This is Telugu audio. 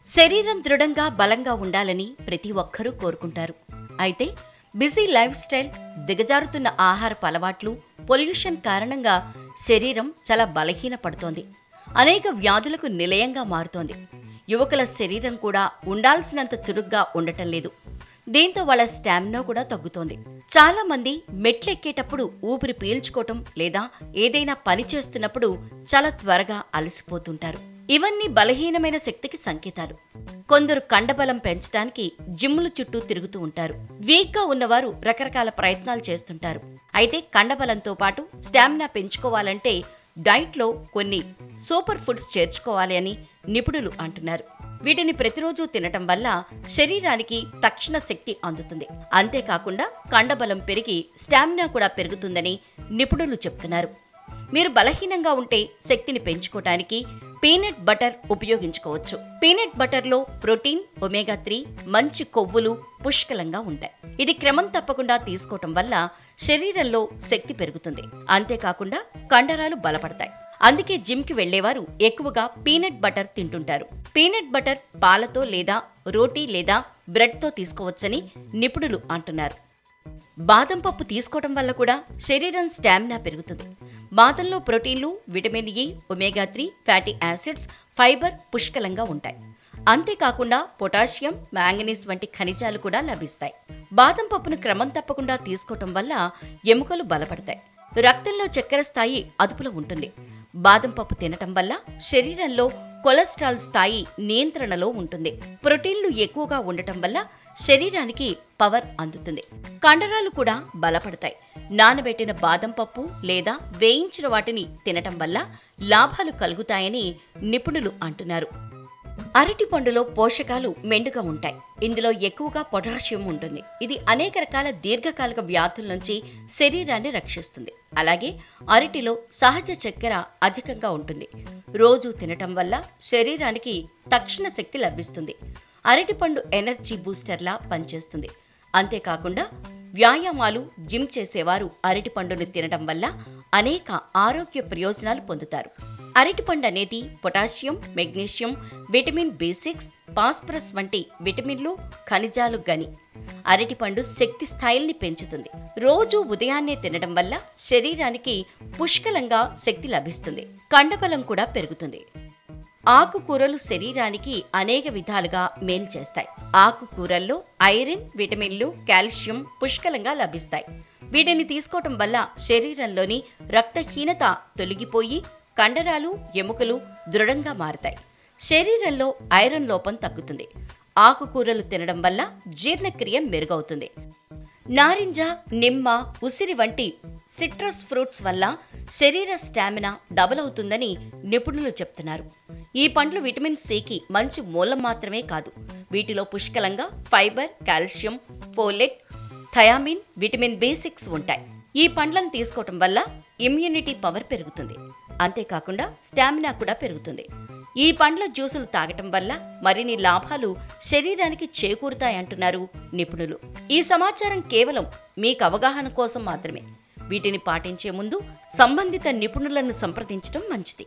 శరీరం దృఢంగా బలంగా ఉండాలని ప్రతి ఒక్కరూ కోరుకుంటారు. అయితే బిజీ లైఫ్ స్టైల్, దిగజారుతున్న ఆహారపు అలవాట్లు, పొల్యూషన్ కారణంగా శరీరం చాలా బలహీనపడుతోంది. అనేక వ్యాధులకు నిలయంగా మారుతోంది. యువకుల శరీరం కూడా ఉండాల్సినంత చురుగ్గా ఉండటం లేదు. దీంతో వాళ్ళ స్టామినా కూడా తగ్గుతోంది. చాలా మంది మెట్లెక్కేటప్పుడు ఊపిరి పీల్చుకోవటం లేదా ఏదైనా పని చేస్తున్నప్పుడు చాలా త్వరగా అలసిపోతుంటారు. ఇవన్నీ బలహీనమైన శక్తికి సంకేతాలు. కొందరు కండబలం పెంచడానికి జిమ్ముల చుట్టూ తిరుగుతూ ఉంటారు. వీక్గా ఉన్నవారు రకరకాల ప్రయత్నాలు చేస్తుంటారు. అయితే కండబలంతో పాటు స్టామినా పెంచుకోవాలంటే డైట్లో కొన్ని సూపర్ ఫుడ్స్ చేర్చుకోవాలి అని నిపుణులు అంటున్నారు. వీటిని ప్రతిరోజు తినటం వల్ల శరీరానికి తక్షణ శక్తి అందుతుంది. అంతేకాకుండా కండబలం పెరిగి స్టామినా కూడా పెరుగుతుందని నిపుణులు చెప్తున్నారు. మీరు బలహీనంగా ఉంటే శక్తిని పెంచుకోవటానికి పీనట్ బటర్ ఉపయోగించుకోవచ్చు. పీనట్ బటర్లో ప్రోటీన్, ఒమేగా 3, మంచి కొవ్వులు పుష్కలంగా ఉంటాయి. ఇది క్రమం తప్పకుండా తీసుకోవటం వల్ల శరీరంలో శక్తి పెరుగుతుంది. అంతేకాకుండా కండరాలు బలపడతాయి. అందుకే జిమ్కి వెళ్లేవారు ఎక్కువగా పీనట్ బటర్ తింటుంటారు. పీనట్ బటర్ పాలతో లేదా రోటీ లేదా బ్రెడ్తో తీసుకోవచ్చని నిపుణులు అంటున్నారు. బాదం పప్పు తీసుకోవటం వల్ల కూడా శరీరం స్టామినా పెరుగుతుంది. బాదంలో ప్రోటీన్లు, vitamin E, omega 3, fatty acids, fibre పుష్కలంగా ఉంటాయి. అంతేకాకుండా పొటాషియం, మ్యాంగనీస్ వంటి ఖనిజాలు కూడా లభిస్తాయి. బాదం పప్పును క్రమం తప్పకుండా తీసుకోవటం వల్ల ఎముకలు బలపడతాయి. రక్తంలో చక్కెర స్థాయి అదుపులో ఉంటుంది. బాదం పప్పు తినటం వల్ల శరీరంలో కొలెస్ట్రాల్ స్థాయి నియంత్రణలో ఉంటుంది. ప్రోటీన్లు ఎక్కువగా ఉండటం వల్ల శరీరానికి పవర్ అందుతుంది. కండరాలు కూడా బలపడతాయి. నానబెట్టిన బాదం పప్పు లేదా వేయించిన వాటిని తినటం వల్ల లాభాలు కలుగుతాయని నిపుణులు అంటున్నారు. అరటి పండులో పోషకాలు మెండుగా ఉంటాయి. ఇందులో ఎక్కువగా పొటాషియం ఉంటుంది. ఇది అనేక రకాల దీర్ఘకాలిక వ్యాధుల నుంచి శరీరాన్ని రక్షిస్తుంది. అలాగే అరటిలో సహజ చక్కెర అధికంగా ఉంటుంది. రోజు తినటం వల్ల శరీరానికి తక్షణ శక్తి లభిస్తుంది. అరటిపండు ఎనర్జీ బూస్టర్లా పనిచేస్తుంది. అంతేకాకుండా వ్యాయామాలు, జిమ్ చేసేవారు అరటిపండును తినడం వల్ల అనేక ఆరోగ్య ప్రయోజనాలు పొందుతారు. అరటిపండు అనేది potassium, magnesium, vitamin B6, phosphorus వంటి విటమిన్లు, ఖనిజాలు గని. అరటిపండు శక్తి స్థాయిల్ని పెంచుతుంది. రోజు ఉదయాన్నే తినడం వల్ల శరీరానికి పుష్కలంగా శక్తి లభిస్తుంది. కండబలం కూడా పెరుగుతుంది. ఆకుకూరలు శరీరానికి అనేక విధాలుగా మేలు చేస్తాయి. ఆకుకూరల్లో ఐరన్, విటమిన్లు, కాల్షియం పుష్కలంగా లభిస్తాయి. వీటిని తీసుకోవటం వల్ల శరీరంలోని రక్తహీనత తొలగిపోయి కండరాలు, ఎముకలు దృఢంగా మారతాయి. శరీరంలో ఐరన్ లోపం తగ్గుతుంది. ఆకుకూరలు తినడం వల్ల జీర్ణక్రియ మెరుగవుతుంది. నారింజ, నిమ్మ, ఉసిరి వంటి సిట్రస్ ఫ్రూట్స్ వల్ల శరీర స్టామినా డబుల్ అవుతుందని నిపుణులు చెప్తున్నారు. ఈ పండ్లు విటమిన్ సికి మంచి మూలం మాత్రమే కాదు, వీటిలో పుష్కలంగా fibre, calcium, folate, thiamine, vitamin B6 ఉంటాయి. ఈ పండ్లను తీసుకోవటం వల్ల ఇమ్యూనిటీ పవర్ పెరుగుతుంది. అంతేకాకుండా స్టామినా కూడా పెరుగుతుంది. ఈ పండ్ల జ్యూసులు తాగటం వల్ల మరిన్ని లాభాలు శరీరానికి చేకూరుతాయంటున్నారు నిపుణులు. ఈ సమాచారం కేవలం మీకు అవగాహన కోసం మాత్రమే. వీటిని పాటించే ముందు సంబంధిత నిపుణులను సంప్రదించడం మంచిది.